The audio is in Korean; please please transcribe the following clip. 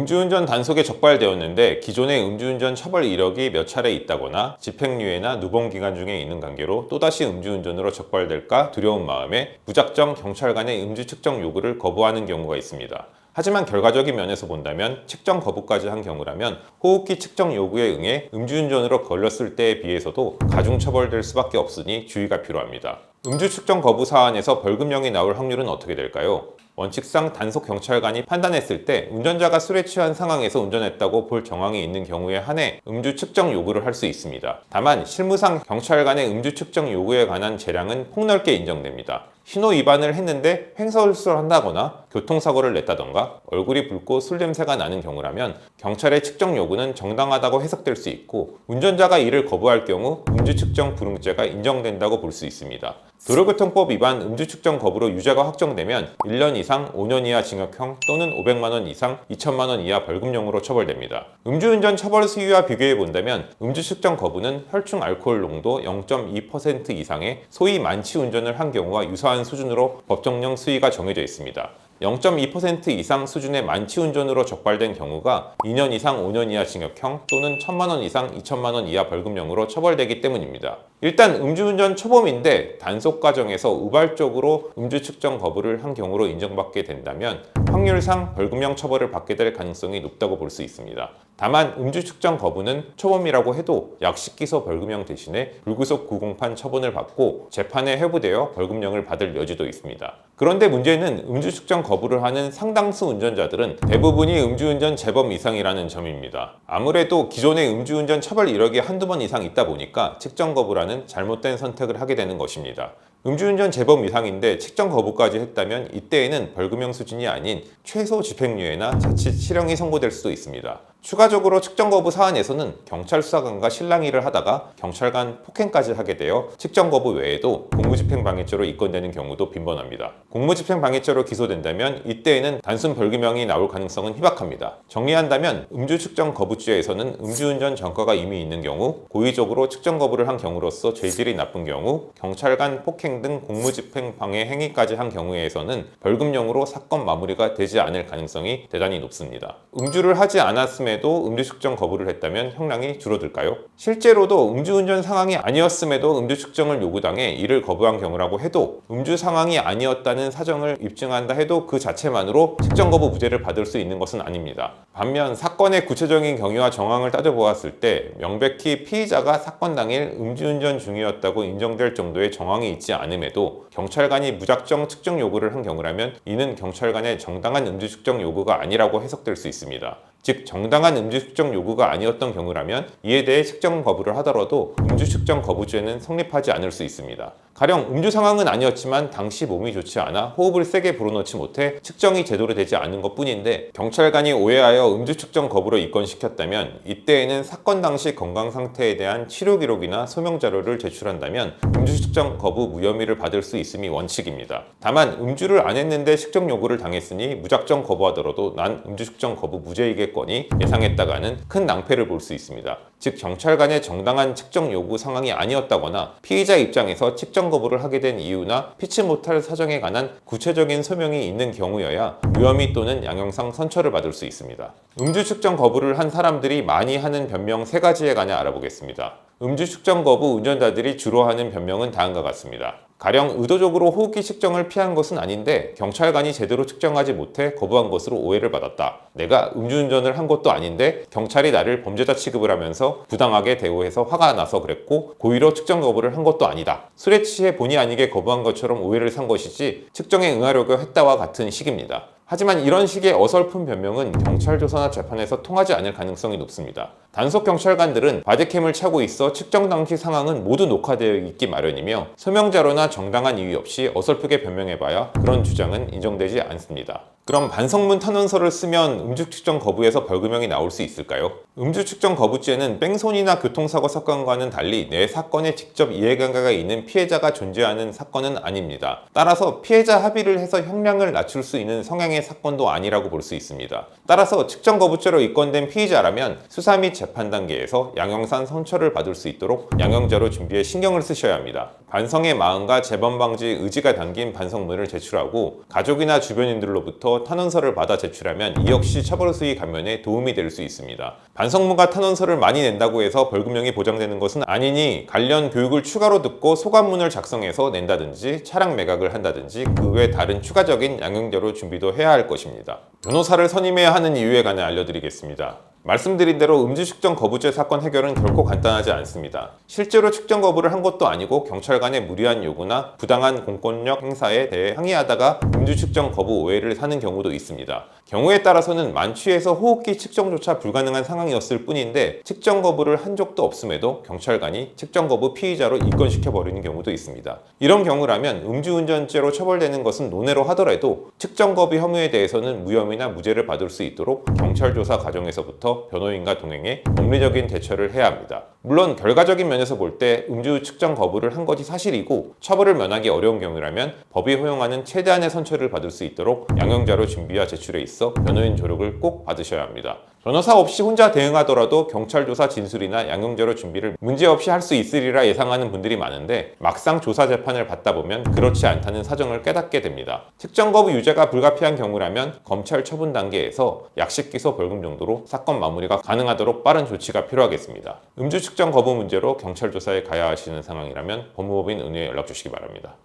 음주운전 단속에 적발되었는데 기존의 음주운전 처벌 이력이 몇 차례 있다거나 집행유예나 누봉기간 중에 있는 관계로 또다시 음주운전으로 적발될까 두려운 마음에 무작정 경찰관의 음주 측정 요구를 거부하는 경우가 있습니다. 하지만 결과적인 면에서 본다면 측정 거부까지 한 경우라면 호흡기 측정 요구에 응해 음주운전으로 걸렸을 때에 비해서도 가중처벌될 수밖에 없으니 주의가 필요합니다. 음주 측정 거부 사안에서 벌금형이 나올 확률은 어떻게 될까요? 원칙상 단속 경찰관이 판단했을 때 운전자가 술에 취한 상황에서 운전했다고 볼 정황이 있는 경우에 한해 음주 측정 요구를 할 수 있습니다. 다만 실무상 경찰관의 음주 측정 요구에 관한 재량은 폭넓게 인정됩니다. 신호 위반을 했는데 횡설수설 한다거나 교통사고를 냈다던가 얼굴이 붉고 술 냄새가 나는 경우라면 경찰의 측정 요구는 정당하다고 해석될 수 있고 운전자가 이를 거부할 경우 음주 측정 불응죄가 인정된다고 볼 수 있습니다. 도로교통법 위반 음주 측정 거부로 유죄가 확정되면 1년 이상 5년 이하 징역형 또는 500만 원 이상 2천만 원 이하 벌금형으로 처벌됩니다. 음주운전 처벌 수위와 비교해 본다면 음주 측정 거부는 혈중 알코올 농도 0.2% 이상의 소위 만취 운전을 한 경우와 유사한 수준으로 법정형 수위가 정해져 있습니다. 0.2% 이상 수준의 만취 운전으로 적발된 경우가 2년 이상 5년 이하 징역형 또는 1,000만 원 이상 2천만 원 이하 벌금형으로 처벌되기 때문입니다. 일단 음주운전 초범인데 단속 과정에서 우발적으로 음주 측정 거부를 한 경우로 인정받게 된다면 확률상 벌금형 처벌을 받게 될 가능성이 높다고 볼 수 있습니다. 다만 음주 측정 거부는 초범이라고 해도 약식기소 벌금형 대신에 불구속 구공판 처분을 받고 재판에 회부되어 벌금형을 받을 여지도 있습니다. 그런데 문제는 음주 측정 거부를 하는 상당수 운전자들은 대부분이 음주운전 재범 이상이라는 점입니다. 아무래도 기존의 음주운전 처벌 이력이 한두 번 이상 있다 보니까 측정 거부라는 잘못된 선택을 하게 되는 것입니다. 음주운전 재범 이상인데 측정 거부까지 했다면 이때에는 벌금형 수준이 아닌 최소 집행유예나 자칫 실형이 선고될 수도 있습니다. 추가적으로 측정 거부 사안에서는 경찰 수사관과 실랑이를 하다가 경찰관 폭행까지 하게 되어 측정 거부 외에도 공무집행방해죄로 입건되는 경우도 빈번합니다. 공무집행방해죄로 기소된다면 이때에는 단순 벌금형이 나올 가능성은 희박합니다. 정리한다면 음주 측정 거부죄에서는 음주운전 전과가 이미 있는 경우, 고의적으로 측정 거부를 한 경우로서 죄질이 나쁜 경우, 경찰관 폭행 등 공무집행방해 행위까지 한 경우에서는 벌금형으로 사건 마무리가 되지 않을 가능성이 대단히 높습니다. 음주를 하지 않았음에도 음주 측정 거부를 했다면 형량이 줄어들까요? 실제로도 음주운전 상황이 아니었음에도 음주 측정을 요구당해 이를 거부한 경우라고 해도 음주 상황이 아니었다는 사정을 입증한다 해도 그 자체만으로 측정 거부 무죄를 받을 수 있는 것은 아닙니다. 반면 사건의 구체적인 경위와 정황을 따져보았을 때 명백히 피의자가 사건 당일 음주운전 중이었다고 인정될 정도의 정황이 있지 않음에도 경찰관이 무작정 측정 요구를 한 경우라면 이는 경찰관의 정당한 음주 측정 요구가 아니라고 해석될 수 있습니다. 즉 정당한 음주 측정 요구가 아니었던 경우라면 이에 대해 측정 거부를 하더라도 음주 측정 거부죄는 성립하지 않을 수 있습니다. 가령 음주 상황은 아니었지만 당시 몸이 좋지 않아 호흡을 세게 불어넣지 못해 측정이 제대로 되지 않은 것뿐인데 경찰관이 오해하여 음주 측정 거부로 입건시켰다면 이때에는 사건 당시 건강 상태에 대한 치료 기록이나 소명 자료를 제출한다면 음주 측정 거부 무혐의를 받을 수 있음이 원칙입니다. 다만 음주를 안 했는데 측정 요구를 당했으니 무작정 거부하더라도 난 음주 측정 거부 무죄이겠거니 예상했다가는 큰 낭패를 볼 수 있습니다. 즉 경찰관의 정당한 측정 요구 상황이 아니었다거나 피의자 입장에서 측정 거부를 하게 된 이유나 피치 못할 사정에 관한 구체적인 소명이 있는 경우여야 무혐의 또는 양형상 선처를 받을 수 있습니다. 음주 측정 거부를 한 사람들이 많이 하는 변명 3가지에 관해 알아보겠습니다. 음주 측정 거부 운전자들이 주로 하는 변명은 다음과 같습니다. 가령 의도적으로 호흡기 측정을 피한 것은 아닌데 경찰관이 제대로 측정하지 못해 거부한 것으로 오해를 받았다. 내가 음주운전을 한 것도 아닌데 경찰이 나를 범죄자 취급을 하면서 부당하게 대우해서 화가 나서 그랬고 고의로 측정 거부를 한 것도 아니다. 술에 취해 본의 아니게 거부한 것처럼 오해를 산 것이지 측정에 응하려고 했다와 같은 식입니다. 하지만 이런 식의 어설픈 변명은 경찰 조사나 재판에서 통하지 않을 가능성이 높습니다. 단속 경찰관들은 바디캠을 차고 있어 측정 당시 상황은 모두 녹화되어 있기 마련이며 소명자료나 정당한 이유 없이 어설프게 변명해봐야 그런 주장은 인정되지 않습니다. 그럼 반성문 탄원서를 쓰면 음주 측정 거부에서 벌금형이 나올 수 있을까요? 음주 측정 거부죄는 뺑소니나 교통사고 사건과는 달리 내 사건에 직접 이해관계가 있는 피해자가 존재하는 사건은 아닙니다. 따라서 피해자 합의를 해서 형량을 낮출 수 있는 성향의 사건도 아니라고 볼 수 있습니다. 따라서 측정 거부죄로 입건된 피의자라면 수사 및 재판 단계에서 양형상 선처를 받을 수 있도록 양형자료 준비에 신경을 쓰셔야 합니다. 반성의 마음과 재범 방지 의지가 담긴 반성문을 제출하고 가족이나 주변인들로부터 경찰서에서 탄원서를 받아 제출하면 이 역시 처벌 수위 감면에 도움이 될 수 있습니다. 반성문과 탄원서를 많이 낸다고 해서 벌금형이 보장되는 것은 아니니 관련 교육을 추가로 듣고 소감문을 작성해서 낸다든지 차량 매각을 한다든지 그 외 다른 추가적인 양형자료 준비도 해야 할 것입니다. 변호사를 선임해야 하는 이유에 관해 알려드리겠습니다. 말씀드린 대로 음주 측정 거부죄 사건 해결은 결코 간단하지 않습니다. 실제로 측정 거부를 한 것도 아니고 경찰 간의 무리한 요구나 부당한 공권력 행사에 대해 항의하다가 음주 측정 거부 오해를 사는 경우도 있습니다. 경우에 따라서는 만취해서 호흡기 측정조차 불가능한 상황이었을 뿐인데 측정 거부를 한 적도 없음에도 경찰관이 측정 거부 피의자로 입건시켜버리는 경우도 있습니다. 이런 경우라면 음주운전죄로 처벌되는 것은 논외로 하더라도 측정 거부 혐의에 대해서는 무혐의나 무죄를 받을 수 있도록 경찰 조사 과정에서부터 변호인과 동행해 법리적인 대처를 해야 합니다. 물론 결과적인 면에서 볼 때 음주 측정 거부를 한 것이 사실이고 처벌을 면하기 어려운 경우라면 법이 허용하는 최대한의 선처를 받을 수 있도록 양형자료 준비와 제출에 있어 변호인 조력을 꼭 받으셔야 합니다. 변호사 없이 혼자 대응하더라도 경찰 조사 진술이나 양형자료 준비를 문제없이 할 수 있으리라 예상하는 분들이 많은데 막상 조사 재판을 받다 보면 그렇지 않다는 사정을 깨닫게 됩니다. 측정 거부 유죄가 불가피한 경우라면 검찰 처분 단계에서 약식 기소 벌금 정도로 사건 마무리가 가능하도록 빠른 조치가 필요하겠습니다. 음주 측정 거부 문제로 경찰 조사에 가야 하시는 상황이라면 법무법인 은혜에 연락 주시기 바랍니다.